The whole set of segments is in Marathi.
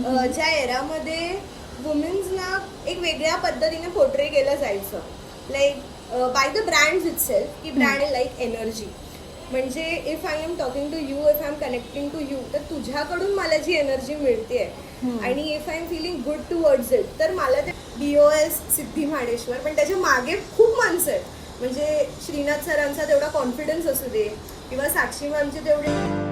ज्या एरामध्ये वुमेन्सना एक वेगळ्या पद्धतीने पोर्ट्रे केलं जायचं, like by the brands itself, की ब्रँड लाईक एनर्जी. म्हणजे if I am talking to you, if I am connecting to you, तर तुझ्याकडून मला जी एनर्जी मिळते आणि if I am feeling good towards it, तर मला ते BOS सिद्धी म्हाडेश्वर, पण त्याच्या मागे खूप माणसं आहेत. म्हणजे श्रीनाथ सरांचा तेवढा कॉन्फिडन्स असू दे किंवा साक्षी मॅमचे तेवढे.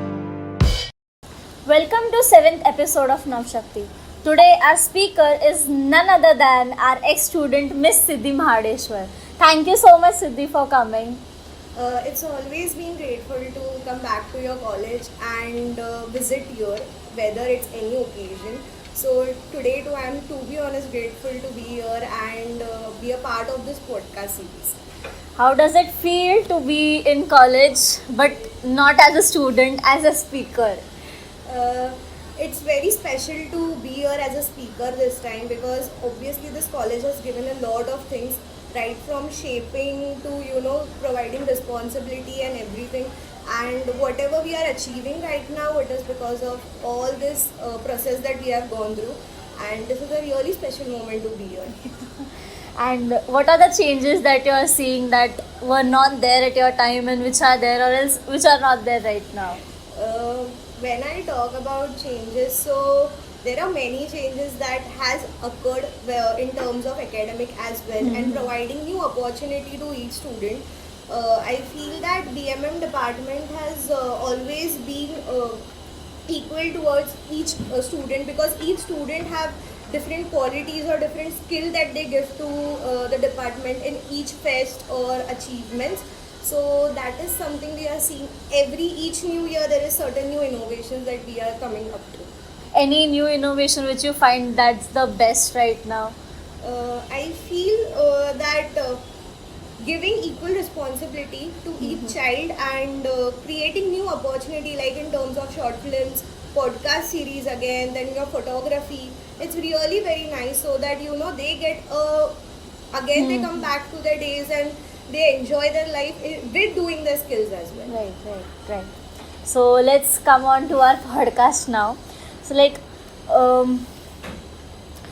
Welcome to 7th episode of Navshakti. Today our speaker is none other than our ex-student Miss Siddhi Mahadeshwar. Thank you so much Siddhi for coming. It's always been grateful to come back to your college and visit here, whether it's any occasion. So today too, I'm to be honest grateful to be here and be a part of this podcast series. How does it feel to be in college but not as a student, as a speaker? It's very special to be here as a speaker this time, because obviously this college has given a lot of things, right from shaping to providing responsibility and everything, and whatever we are achieving right now, it is because of all this process that we have gone through, and this is a really special moment to be here. And what are the changes that you are seeing that were not there at your time and which are there, or else which are not there right now? When I talk about changes, so there are many changes that has occurred in terms of academic as well, and providing new opportunity to each student. I feel that BMM department has always been equal towards each student, because each student have different qualities or different skill that they give to the department in each fest or achievements. So that is something we are seeing each new year. There is certain new innovations that we are coming up to. Any new innovation which you find that's the best right now? I feel that giving equal responsibility to each child and creating new opportunity, like in terms of short films, podcast series, again then your photography, it's really very nice, so that they get again they come back to their days and they enjoy their life with doing their skills as well. Right. So let's come on to our podcast now. So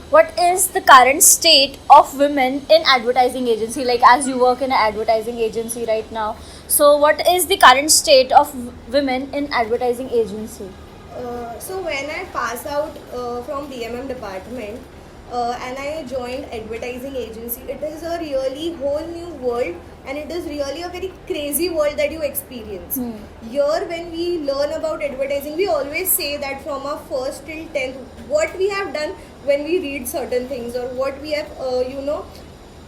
what is the current state of women in advertising agency? Like, as you work in an advertising agency right now, so what is the current state of women in advertising agency? So when I passed out from BMM department and I joined advertising agency, it is a really whole new world, and it is really a very crazy world that you experience. Here when we learn about advertising, we always say that from our first till 10th, what we have done when we read certain things, or what we have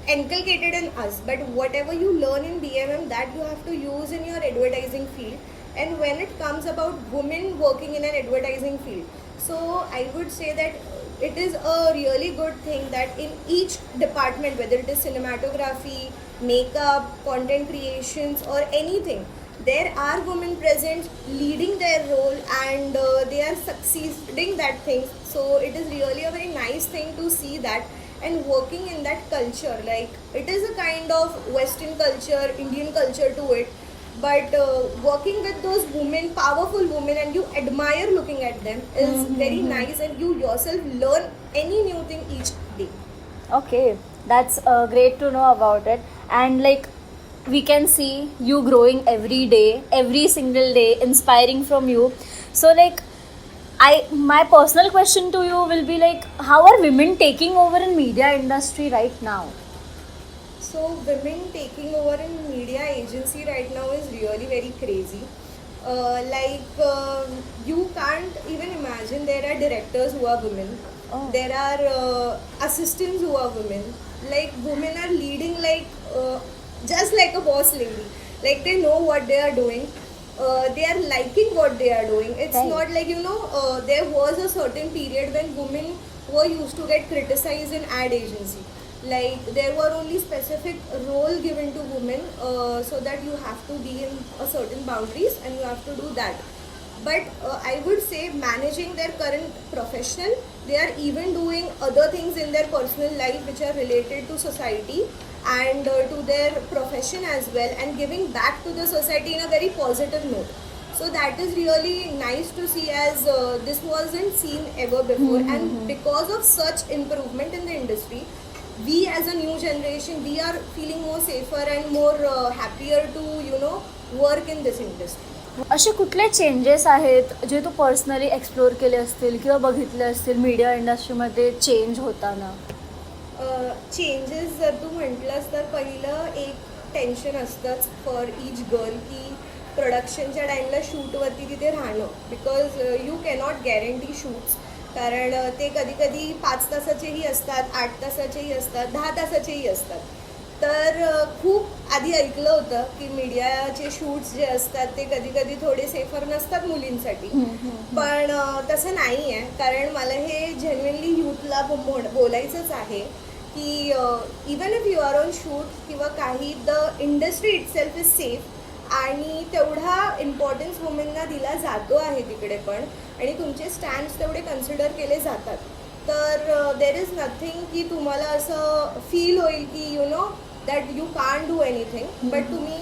inculcated in us. But whatever you learn in BMM, that you have to use in your advertising field. And when it comes about women working in an advertising field, so I would say that it is a really good thing that in each department, whether it is cinematography, makeup, content creations, or anything, there are women present leading their role, and they are succeeding that thing. So it is really a very nice thing to see that, and working in that culture. Like, it is a kind of Western culture, Indian culture to it, but working with those women, powerful women, and you admire looking at them is very nice, and you yourself learn any new thing each day. Okay, that's great to know about it. And we can see you growing every day, every single day, inspiring from you. So my personal question to you will be how are women taking over in media industry right now? So women taking over in media agency right now is really very crazy. You can't even imagine. There are directors who are women. There are assistants who are women. Like, women are leading just like a boss lady. Like, they know what they are doing. They are liking what they are doing. It's Right. not like there was a certain period when women were used to get criticized in ad agency. Like, there were only specific role given to women, so that you have to be in a certain boundaries and you have to do that. But I would say, managing their current profession, they are even doing other things in their personal life which are related to society and to their profession as well, and giving back to the society in a very positive note. So that is really nice to see, as this wasn't seen ever before. And because of such improvement in the industry, we as a new generation, we are feeling more safer and more happier to work in this industry. असे कुठले चेंजेस आहेत जे तू पर्सनली एक्सप्लोर केले असतील किंवा बघितले असतील मीडिया इंडस्ट्रीमध्ये चेंज होताना? चेंजेस जर तू म्हटलंस तर पहिलं एक टेन्शन असतंच फॉर ईच गर्ल की प्रोडक्शनच्या टाईमला शूटवरती तिथे राहणं, because you cannot guarantee shoots. कारण ते कधी कधी 5 तासाचेही असतात, 8 तासाचेही असतात, 10 तासाचेही असतात. तर खूप आधी ऐकलं होतं की मीडियाचे शूट्स जे असतात ते कधी कधी थोडे सेफर नसतात मुलींसाठी. पण तसं नाही आहे. कारण मला हे जेन्युइनली यूथला बोलायचंच आहे की even if you are on shoot किंवा काही, the industry itself is safe. आणि तेवढा इम्पॉर्टन्स वुमेनना दिला जातो आहे तिकडे पण, आणि तुमचे स्टँड्स तेवढे कन्सिडर केले जातात. तर देर इज नथिंग की तुम्हाला असं फील होईल की that you can't do anything. But तुम्ही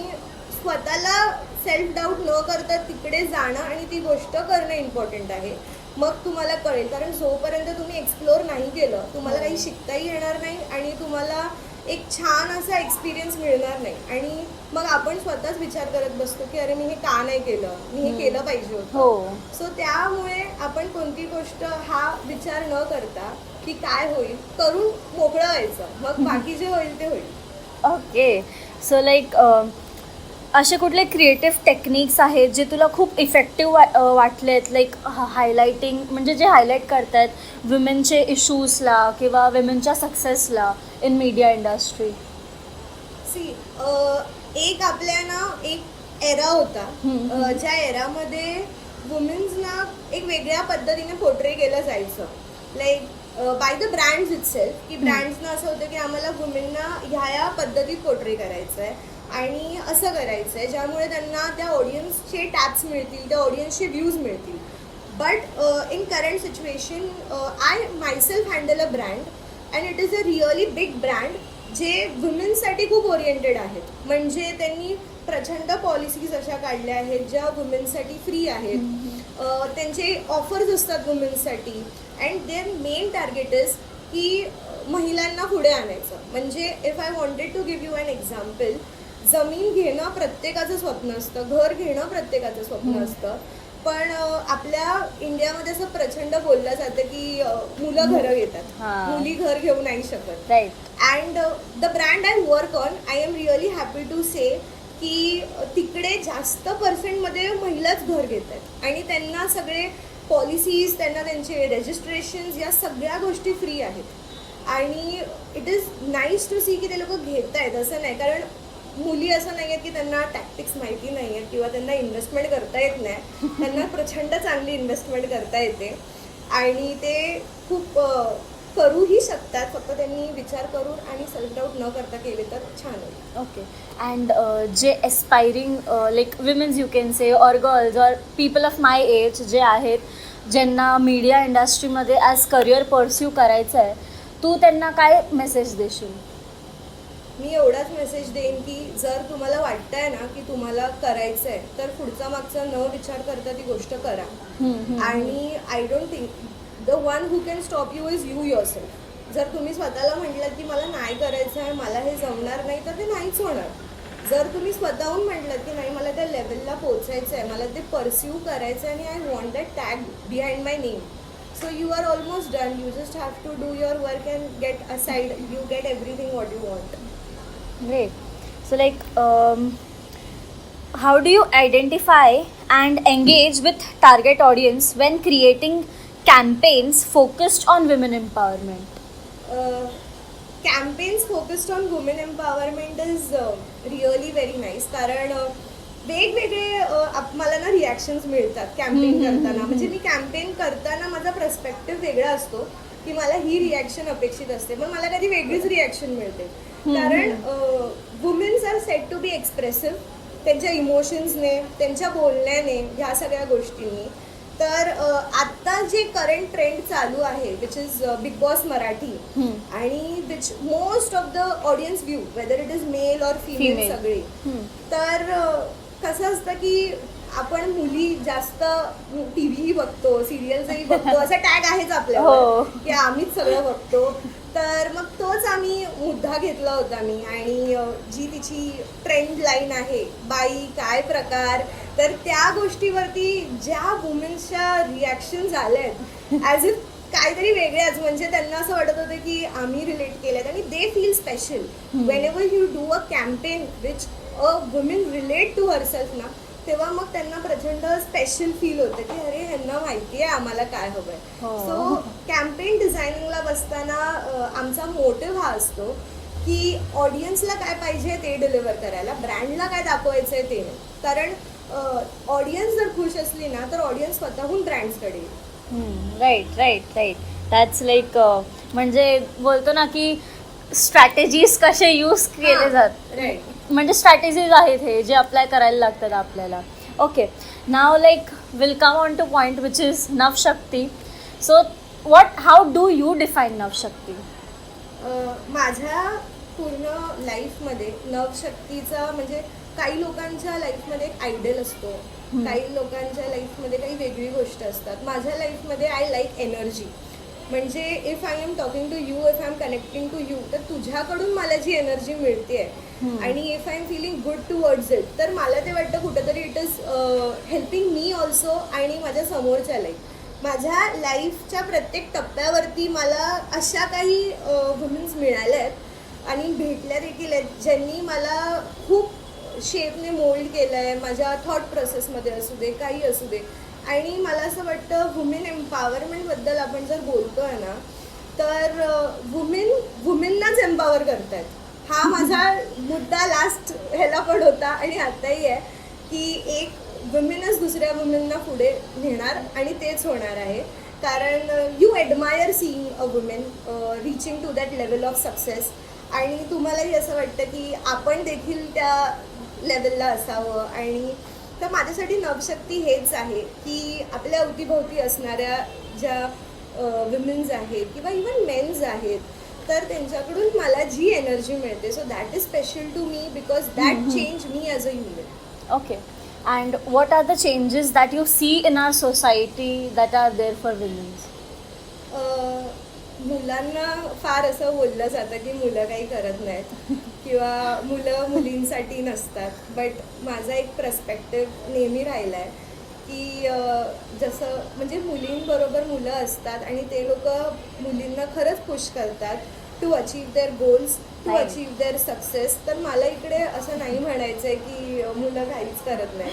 स्वतःला सेल्फ डाऊट न करता तिकडे जाणं आणि ती गोष्ट करणं इम्पॉर्टंट आहे. मग तुम्हाला कळेल. कारण जोपर्यंत तुम्ही एक्सप्लोर नाही केलं तुम्हाला काही शिकताही येणार नाही आणि तुम्हाला एक छान असा एक्सपिरियन्स मिळणार नाही. आणि मग आपण स्वतःच विचार करत बसतो की अरे मी हे का नाही केलं, मी हे केलं पाहिजे होतं. सो त्यामुळे आपण कोणती गोष्ट हा विचार न करता की काय होईल करून मोकळं व्हायचं, मग बाकी जे होईल ते होईल. ओके. सो लाईक असे कुठले क्रिएटिव्ह टेक्निक्स आहेत जे तुला खूप इफेक्टिव्ह वाटलेत, लाईक हायलायटिंग, म्हणजे जे हायलाईट करतायत विमेनचे इश्यूजला किंवा विमेनच्या सक्सेसला इन मीडिया इंडस्ट्री? सी, एक आपल्या एक एरा होता ज्या एरामध्ये वुमेन्सना एक वेगळ्या पद्धतीने पोर्ट्रे केलं जायचं, like by the brands itself. की ब्रँड्सना असं होतं की आम्हाला वुमेनना ह्या पद्धतीत पोर्ट्रे करायचं आहे आणि असं करायचं आहे ज्यामुळे त्यांना त्या ऑडियन्सचे टॅप्स मिळतील, त्या ऑडियन्सचे व्ह्यूज मिळतील. But in current situation I myself handle a brand and it is a really big brand जे वुमेन्ससाठी खूप ओरिएंटेड आहेत. म्हणजे त्यांनी प्रचंड पॉलिसीज अशा काढल्या आहेत ज्या वुमेन्ससाठी फ्री आहेत. त्यांचे ऑफर्स असतात वुमेन्ससाठी and their main target is की महिलांना पुढे आणायचं. म्हणजे if I wanted to give you an example, जमीन घेणं प्रत्येकाचं स्वप्न असतं, घर घेणं प्रत्येकाचं स्वप्न असतं. पण आपल्या इंडियामध्ये असं प्रचंड बोललं जातं की मुलं घरं घेतात, मुली घर घेऊ नाही शकत. And the brand I work on, I am really happy to say की तिकडे जास्त पर्सेंटमध्ये महिलाच घर घेत आहेत आणि त्यांना सगळे पॉलिसीज, त्यांना त्यांचे रजिस्ट्रेशन्स, या सगळ्या गोष्टी फ्री आहेत. आणि it is nice to see की ते लोक घेत आहेत. असं नाही, कारण मुली असं नाही आहेत की त्यांना टॅक्टिक्स माहिती नाही आहेत किंवा त्यांना इन्व्हेस्टमेंट करता येत नाही. त्यांना प्रचंड चांगली इन्व्हेस्टमेंट करता येते आणि ते खूप करूही शकतात. फक्त त्यांनी विचार करून आणि सेल्फ डाऊट न करता केले तर छान होईल. ओके. अँड जे aspiring like womens you can say or girls or people of my age जे आहेत, ज्यांना मीडिया इंडस्ट्रीमध्ये ॲज करिअर परस्यू करायचं आहे, तू त्यांना काय मेसेज देशील? मी एवढाच मेसेज देईन की जर तुम्हाला वाटतंय ना की तुम्हाला करायचं आहे तर पुढचा मागचा न विचार करता ती गोष्ट करा. आणि I don't think the one who can stop you is you your self. जर तुम्ही स्वतःला म्हटलं की मला नाही करायचं आहे, मला हे जमणार नाही, तर ते नाहीच होणार. जर तुम्ही स्वतःहून म्हटलं की नाही मला त्या लेवलला पोचायचं आहे, मला ते परस्यू करायचं आहे आणि I want that tag behind my name, so you are almost done. You just have to do your work and get aside. You get everything what you want. Great. So like how do you identify and engage with target audience when creating campaigns focused on women empowerment? Campaigns focused on women empowerment is really very nice. कारण वेगवेगळे मला ना रिॲक्शन्स मिळतात कॅम्पेन करताना. म्हणजे मी कॅम्पेन करताना माझा पर्स्पेक्टिव्ह वेगळा असतो की मला ही रिॲक्शन अपेक्षित असते, पण मला कधी वेगळीच रिॲक्शन मिळते. कारण womens are set to be expressive त्यांच्या इमोशन्सने, त्यांच्या बोलण्याने, ह्या सगळ्या गोष्टींनी. तर आत्ता जे करंट ट्रेंड चालू आहे which is Bigg Boss Marathi आणि which most of the audience view whether it is male or female सगळे. तर कसं असतं की आपण मुली जास्त टीव्ही बघतो, सिरियल्सही बघतो, असा टॅग आहेच आपल्याला हो. की आम्हीच सगळं बघतो. तर मग तोच आम्ही मुद्दा घेतला होता मी, आणि जी तिची ट्रेंड लाईन आहे, बाई काय प्रकार, तर त्या गोष्टीवरती ज्या वुमेन्सच्या रिॲक्शन आल्यात ॲज इफ काहीतरी वेगळ्याच, म्हणजे त्यांना असं वाटत होतं की आम्ही रिलेट केल्यात आणि they feel special whenever you do a campaign which a woman relate to herself ना, तेव्हा मग त्यांना प्रचंड स्पेशल फील होतं की अरे ह्यांना माहिती आहे आम्हाला काय हवंय. हो. सो कॅम्पेन डिझायनिंगला बसताना आमचा मोटिव्ह हा असतो की ऑडियन्सला काय पाहिजे ते डिलिव्हर करायला, ब्रँडला काय दाखवायचंय ते नाही. कारण ऑडियन्स जर खुश असली ना तर ऑडियन्स स्वतःहून ब्रँड्सकडे येईल. राईट दॅट्स लाईक म्हणजे बोलतो ना की स्ट्रॅटेजीज कसे यूज केले जातात, राईट. म्हणजे स्ट्रॅटेजीज आहेत हे जे अप्लाय करायला लागतात आपल्याला. ओके, नाव like will come on to point which is Navshakti. So how do you define Navshakti? माझ्या पूर्ण लाईफमध्ये नवशक्तीचा म्हणजे काही लोकांच्या लाईफमध्ये एक आयडियल असतो, काही लोकांच्या लाईफमध्ये काही वेगळी गोष्ट असतात. माझ्या लाईफमध्ये आय लाईक एनर्जी. म्हणजे if I am talking to you, if I am connecting to you, तर तुझ्याकडून मला जी एनर्जी मिळते आणि if I am feeling good towards it, तर मला ते वाटतं कुठंतरी it is helping me also आणि माझ्या समोरच्या लाईफ. माझ्या लाईफच्या प्रत्येक टप्प्यावरती मला अशा काही वुमेन्स मिळाल्या आहेत आणि भेटल्या देखील आहेत ज्यांनी मला खूप शेपने मोल्ड केलं आहे, माझ्या थॉट प्रोसेसमध्ये असू दे, काही असू दे. आणि मला असं वाटतं वुमेन एम्पॉवरमेंटबद्दल आपण जर बोलतोय ना, तर वुमेननाच एम्पॉवर करतायत. हा माझा मुद्दा लास्ट ह्याला पण होता आणि आताही आहे की एक वुमेनच दुसऱ्या वुमेनना पुढे नेणार आणि तेच होणार आहे. कारण you admire seeing a woman reaching to that level of success, आणि तुम्हालाही असं वाटतं की आपण देखील त्या लेवलला असावं. आणि तर माझ्यासाठी नवशक्ती हेच आहे की आपल्या अवतीभोवती असणाऱ्या ज्या विमेन्स आहेत किंवा इवन मेन्स आहेत, तर त्यांच्याकडून मला जी एनर्जी मिळते, so that is special to me because that change me as a human. Okay, and what are the changes that you see in our society that are there for women? मुलांना फार असं बोललं जातं की मुलं काही करत नाहीत किंवा मुलं मुलींसाठी नसतात. बट माझा एक पर्स्पेक्टिव्ह नेहमी राहिला आहे की जसं म्हणजे मुलींबरोबर मुलं असतात आणि ते लोक मुलींना खरंच पुश करतात to achieve their goals, to Right. Achieve their success. तर मला इकडे असं नाही म्हणायचं आहे की मुलं काहीच करत नाही,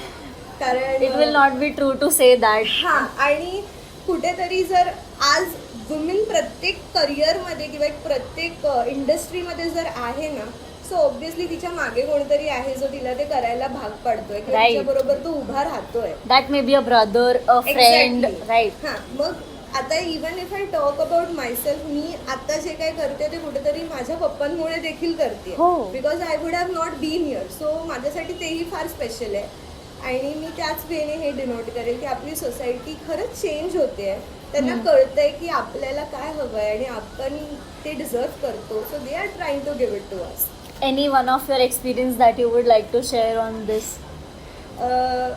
कारण It will not be true to say that. हां. आणि कुठेतरी जर आज वुमेन प्रत्येक करिअरमध्ये किंवा एक प्रत्येक इंडस्ट्रीमध्ये जर आहे ना, सो ऑब्व्हियसली तिच्या मागे कोणतरी आहे जो तिला ते करायला भाग पाडतोय किंवा Right. तिच्याबरोबर तो उभा राहतोय. That may be a brother, a friend, Exactly. right? हां. मग आता even if I talk about myself, मी आता जे काय करते ते कुठेतरी माझ्या पप्पांमुळे देखील करते, हो. Because I would have not been here. So माझ्यासाठी तेही फार स्पेशल आहे. आणि मी त्याच वेने हे डिनोट करेल की आपली सोसायटी खरंच चेंज होते, त्यांना कळतंय की आपल्याला काय हवं आहे आणि आपण ते डिझर्व करतो. So they are trying to give it to us. Any one of your experience that you would like to share on this?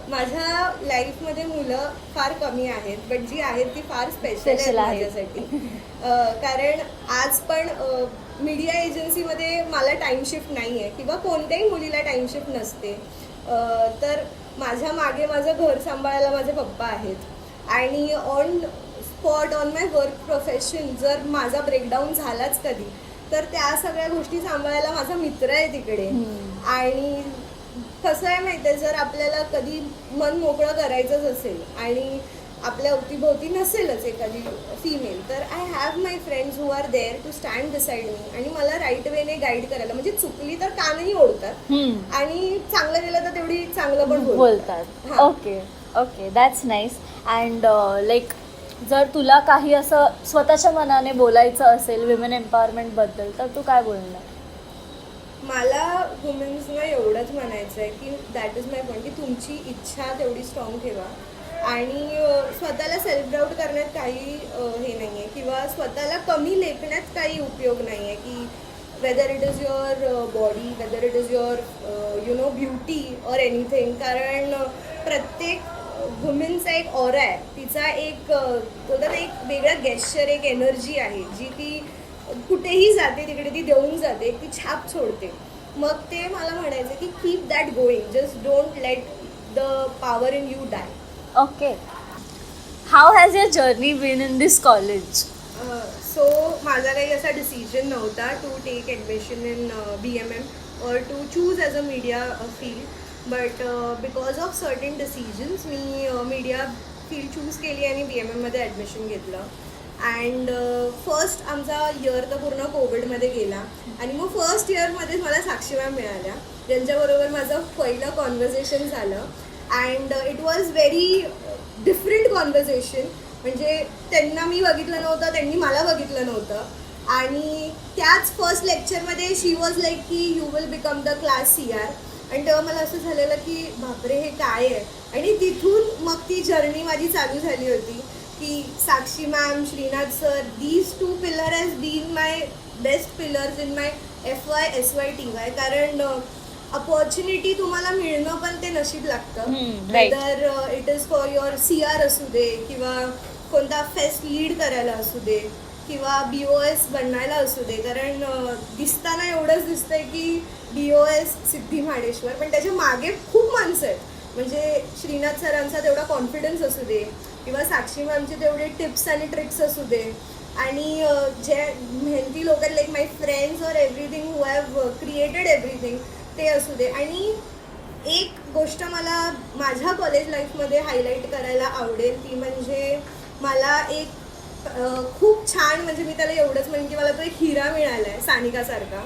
माझ्या लाईफमध्ये मुलं फार कमी आहेत, बट जी आहेत ती फार स्पेशल Special आहेत आहेत. माझ्यासाठी. कारण आज पण मीडिया एजन्सीमध्ये मला टाईम शिफ्ट नाही आहे किंवा कोणत्याही मुलीला टाईम शिफ्ट नसते. तर माझ्या मागे माझं घर सांभाळायला माझे पप्पा आहेत आणि on spot on my work profession जर माझा ब्रेकडाऊन झालाच कधी, तर त्या सगळ्या गोष्टी सांभाळायला माझा मित्र आहे तिकडे. आणि कसं आहे माहिती आहे, जर आपल्याला कधी मन मोकळं करायचंच असेल आणि आपल्या अवतीभोवती नसेलच एखादी फिमेल, तर I have my friends who are there to stand beside me आणि मला राईट वेने गाईड करायला. म्हणजे चुकली तर कानही ओढतात आणि चांगलं गेलं तर तेवढी चांगलं पण बोलतात. हां. Okay, that's nice. And like जर तुला काही असं स्वतःच्या मनाने बोलायचं असेल विमेन एम्पॉवरमेंटबद्दल, तर तू काय बोलणार? मला वुमेन्सना एवढंच म्हणायचं आहे की दॅट इज माय पॉईंट, की तुमची इच्छा तेवढी स्ट्रॉंग ठेवा आणि स्वतःला सेल्फ डाऊट करण्यात काही हे नाही आहे किंवा स्वतःला कमी लेखण्यात काही उपयोग नाही आहे की weather it is your body, weather it is your beauty or anything. कारण प्रत्येक वुमेनचा एक ऑरा आहे, तिचा एक बोलतात ना, एक वेगळा गेस्चर, एक एनर्जी आहे जी ती कुठेही जाते तिकडे ती देऊन जाते, ती छाप सोडते. मग ते मला म्हणायचं की keep that going, just don't let the power in you die. Okay. How has your journey been in this college? So माझा काही असा डिसिजन नव्हता to take admission in BMM और to choose as a media field, but because of certain decisions मी मीडिया फील्ड चूज केली आणि BMMमध्ये ॲडमिशन घेतलं. अँड फर्स्ट आमचा इयर तर पूर्ण कोविडमध्ये गेला आणि मग फर्स्ट इयरमध्येच मला साक्षी मॅम मिळाल्या, ज्यांच्याबरोबर माझं पहिलं कॉन्व्हर्सेशन झालं. And it was very different conversation, म्हणजे त्यांना मी बघितलं नव्हतं, त्यांनी मला बघितलं नव्हतं. आणि त्याच फर्स्ट लेक्चरमध्ये शी वॉज लाईक की you will become the class CR. आणि तेव्हा मला असं झालेलं की बापरे हे काय आहे. आणि तिथून मग ती जर्नी माझी चालू झाली होती की Sakshi ma'am, Shrinath sir, these two pillar has been my best pillars in my FY SY TY. कारण अपॉर्च्युनिटी तुम्हाला मिळणं पण ते नशीब लागतं. right. Whether it is for your CR असू दे, किंवा कोणता फेस्ट लीड करायला असू दे, किंवा BOS बनायला असू दे. कारण दिसताना एवढंच दिसतंय की BOS सिद्धी महाडेश्वर, पण त्याच्या मागे खूप माणसं आहेत. म्हणजे श्रीनाथ सरांचा तेवढा कॉन्फिडन्स असू दे, किंवा साक्षी मॅमचे तेवढे टिप्स आणि ट्रिक्स असू दे, आणि जे मेहनती लोक लाईक माय फ्रेंड्स और everything who have created everything ते असू दे. आणि एक गोष्ट मला माझ्या कॉलेज लाईफमध्ये हायलाईट करायला आवडेल, ती म्हणजे मला एक खूप छान, म्हणजे मी त्याला एवढंच म्हणेन की मला तो एक हिरा मिळाला आहे सानिकासारखा,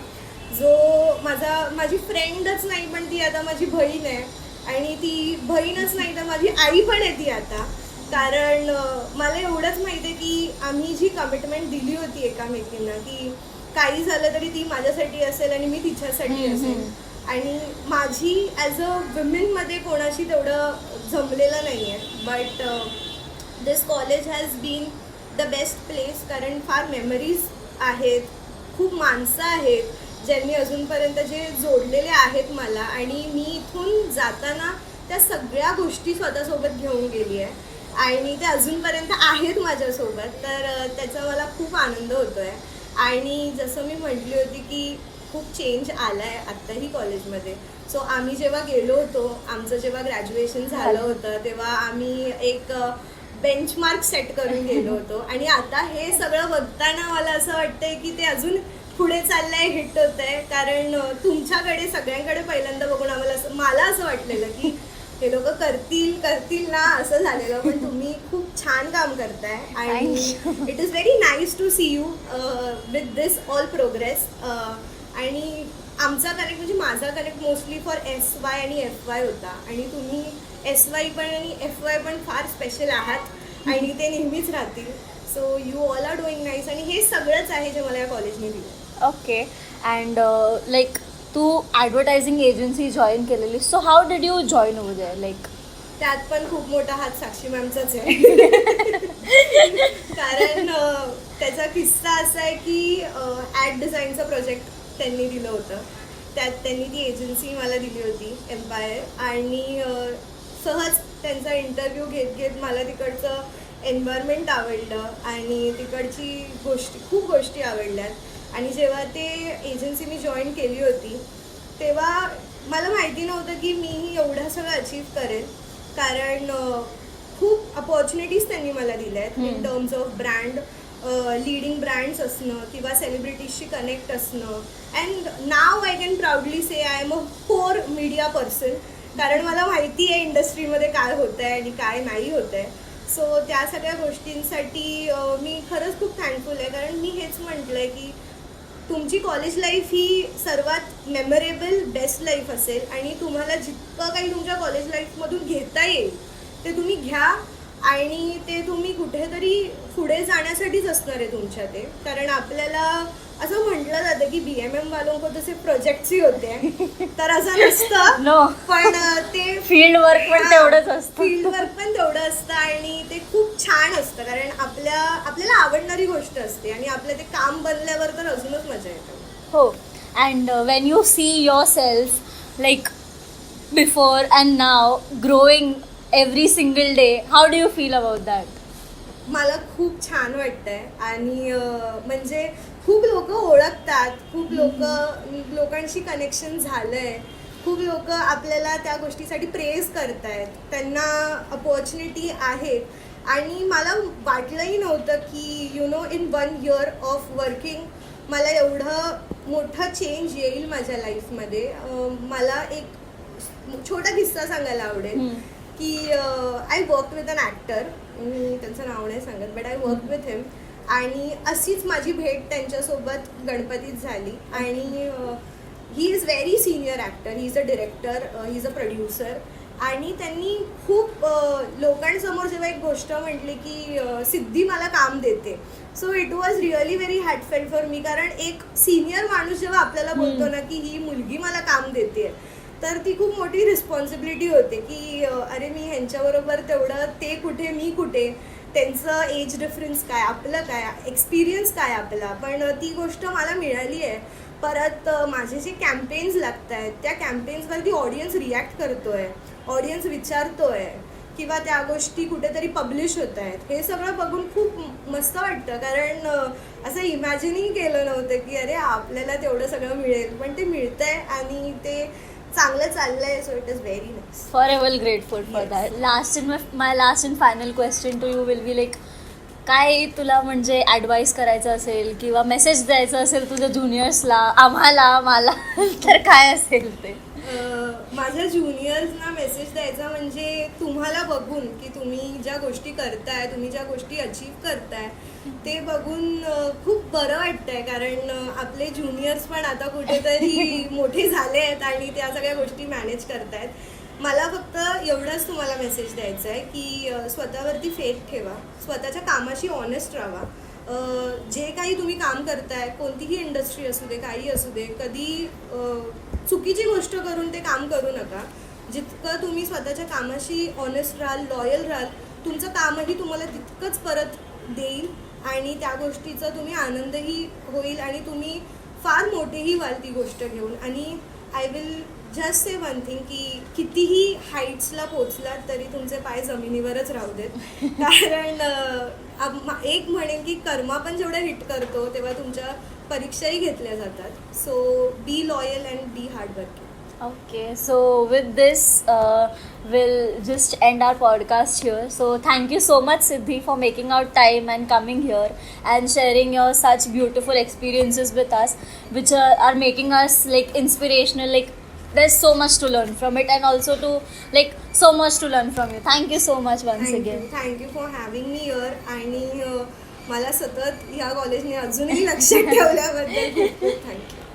जो माझी फ्रेंडच नाही पण ती आता माझी बहीण आहे. आणि ती बहीणच नाही तर माझी आई पण आहे ती आता. कारण मला एवढंच माहिती आहे की आम्ही जी कमिटमेंट दिली होती एकामेकींना, की काही झालं तरी ती माझ्यासाठी असेल आणि मी तिच्यासाठी असेल. आणि माझी ॲज अ वुमेनमध्ये कोणाशी तेवढं जमलेलं नाही आहे. But this college has been the best place, कारण फार मेमरीज आहेत, खूप माणसं आहेत ज्यांनी अजूनपर्यंत जे जोडलेले आहेत मला, आणि मी इथून जाताना त्या सगळ्या गोष्टी स्वतःसोबत घेऊन गेली आहे आणि ते अजूनपर्यंत आहेत माझ्यासोबत. तर त्याचा मला खूप आनंद होतो आहे. आणि जसं मी म्हटली होती की खूप चेंज आला आहे आत्ताही कॉलेजमध्ये. सो आम्ही जेव्हा गेलो होतो, आमचं जेव्हा ग्रॅज्युएशन झालं होतं, तेव्हा आम्ही एक बेंचमार्क सेट करून गेलो होतो. आणि आता हे सगळं बघताना मला असं वाटतंय की ते अजून पुढे चाललंय, हिट होत आहे. कारण तुमच्याकडे सगळ्यांकडे पहिल्यांदा बघून मला असं वाटलेलं की हे लोक करतील ना, असं झालेलं. पण तुम्ही खूप छान काम करताय आणि it is very nice to see you with this all progress. आणि आमचा कनेक्ट, म्हणजे माझा कनेक्ट मोस्टली फॉर SY आणि FY होता, आणि तुम्ही SY पण आणि FY पण फार स्पेशल आहात आणि ते नेहमीच राहतील. So you all are doing nice, आणि हे सगळंच आहे जे मला या कॉलेजने दिलं. ओके. अँड लाईक तू ॲडव्हर्टायझिंग एजन्सी जॉईन केलेली, so how did you join over there? Like त्यात पण खूप मोठा हात साक्षी मॅमचाच आहे. कारण त्याचा किस्सा असा आहे की ॲड डिझाईनचं प्रोजेक्ट त्यांनी दिलं होतं. त्यात त्यांनी ती एजन्सी मला दिली होती, एम्पायर. आणि सहज त्यांचा इंटरव्ह्यू घेत मला तिकडचं एन्व्हायरमेंट आवडलं आणि तिकडची खूप गोष्टी आवडल्यात. आणि जेव्हा ते एजन्सी मी जॉईन केली होती तेव्हा मला माहिती नव्हतं की मीही एवढं सगळं अचीव करेल. कारण खूप अपॉर्च्युनिटीज त्यांनी मला दिल्या आहेत in terms of brand, leading brands असणं, किंवा सेलिब्रिटीजशी कनेक्ट असणं. And now I can proudly say I am a core media person. कारण मला माहिती आहे इंडस्ट्रीमध्ये काय होतं आहे आणि काय नाही होत आहे. सो त्या सगळ्या गोष्टींसाठी मी खरंच खूप थँकफुल आहे. कारण मी हेच म्हटलं आहे की तुमची कॉलेज लाईफ ही सर्वात मेमोरेबल बेस्ट लाईफ असेल, आणि तुम्हाला जितकं काही तुमच्या कॉलेज लाईफमधून घेता येईल ते तुम्ही घ्या. आणि ते तुम्ही कुठेतरी पुढे जाण्यासाठीच असणार आहे तुमच्या ते. कारण आपल्याला असं म्हटलं जातं की BMM वालों को तसे प्रोजेक्ट्स ही होते हैं, तर असं नसतं. No. पण ते फील्ड वर्क पण तेवढंच असतं. फील्ड वर्क पण तेवढं असतं आणि ते खूप छान असतं. कारण आपल्याला आवडणारी गोष्ट असते आणि आपलं ते काम बनल्यावर तर अजूनच मजा येते. हो. And Wien you see your self like before and now growing every single day. How do you feel about that? मला खूप छान वाटतंय आणि म्हणजे खूप लोक ओळखतात, खूप लोकांशी कनेक्शन झालंय, खूप लोक आपल्याला त्या गोष्टीसाठी प्रेज करतायत, त्यांना अपॉर्च्युनिटी आहेत आणि मला वाटलंही नव्हतं की इन 1 year ऑफ वर्किंग मला एवढं मोठं चेंज येईल माझ्या लाईफमध्ये. मला एक छोटा किस्सा सांगायला आवडेल की I work with an actor, मी त्यांचं नाव नाही सांगत, but I work with him. आणि अशीच माझी भेट त्यांच्यासोबत गणपतीत झाली आणि he is very senior actor, he is a director, he is a producer. आणि त्यांनी खूप लोकांसमोर जेव्हा एक गोष्ट म्हटली की सिद्धी मला काम देते, so it was really very heartfelt for me. कारण एक सिनियर माणूस जेव्हा आपल्याला बोलतो ना की ही मुलगी मला काम देते, तर ती खूप मोठी रिस्पॉन्सिबिलिटी होते की अरे मी ह्यांच्याबरोबर तेवढं, ते कुठे मी कुठे, त्यांचं एज डिफरन्स काय, आपलं काय, एक्सपिरियन्स काय आपला. पण ती गोष्ट मला मिळाली आहे. परत माझे जे कॅम्पेन्स लागत आहेत त्या कॅम्पेन्सवरती ऑडियन्स रिॲक्ट करतोय, ऑडियन्स विचारतोय किंवा त्या गोष्टी कुठेतरी पब्लिश होत आहेत, हे सगळं बघून खूप मस्त वाटतं. कारण असं इमॅजिनही केलं नव्हतं की अरे आपल्याला तेवढं सगळं मिळेल, पण ते मिळतंय आणि ते चांगलं चाललंय. So it is very nice. Forever grateful for that. My last and final question to you will be like, काय तुला म्हणजे ॲडवाईस करायचं असेल किंवा मेसेज द्यायचं असेल तुझ्या ज्युनियर्सला, आम्हाला, मला, तर काय असेल ते? माझ्या ज्युनियर्सना मेसेज द्यायचा म्हणजे तुम्हाला बघून की तुम्ही ज्या गोष्टी करताय, तुम्ही ज्या गोष्टी अचीव करताय ते बघून खूप बरं वाटतंय. कारण आपले ज्युनियर्स पण आता कुठेतरी मोठे झाले आहेत आणि त्या सगळ्या गोष्टी मॅनेज करतायत. मला फक्त एवढंच तुम्हाला मेसेज द्यायचा आहे की स्वतःवरती फेथ ठेवा, स्वतःच्या कामाशी ऑनेस्ट राहा. जे काही तुम्ही काम करताय, कोणतीही इंडस्ट्री असू दे, काही असू दे, कधी चुकीची गोष्ट करून ते काम करू नका. जितकं तुम्ही स्वतःच्या कामाशी ऑनेस्ट राहाल, लॉयल राहाल, तुमचं कामही तुम्हाला तितकंच परत देईल आणि त्या गोष्टीचा तुम्ही आनंदही होईल आणि तुम्ही फार मोठेही व्हाल ती गोष्ट घेऊन. आणि I will just say one thing की कितीही हाईट्सला पोचलात तरी तुमचे पाय जमिनीवरच राहू देत. कारण एक म्हणेन की कर्मा पण जेवढं हिट करतो तेव्हा तुमच्या परीक्षाही घेतल्या जातात. So be loyal and be hardworking. Okay, so with this, we'll just end our podcast here. So thank you so much, Siddhi, for making out time and coming here and sharing your such beautiful experiences with us, which are making us like inspirational. Like there's so much to learn from it, and also to like so much to learn from you. Thank you so much once again. Thank you for having me here. आणि मला सतत ह्या कॉलेजने अजूनही लक्षात ठेवल्याबद्दल खूप खूप थँक्यू.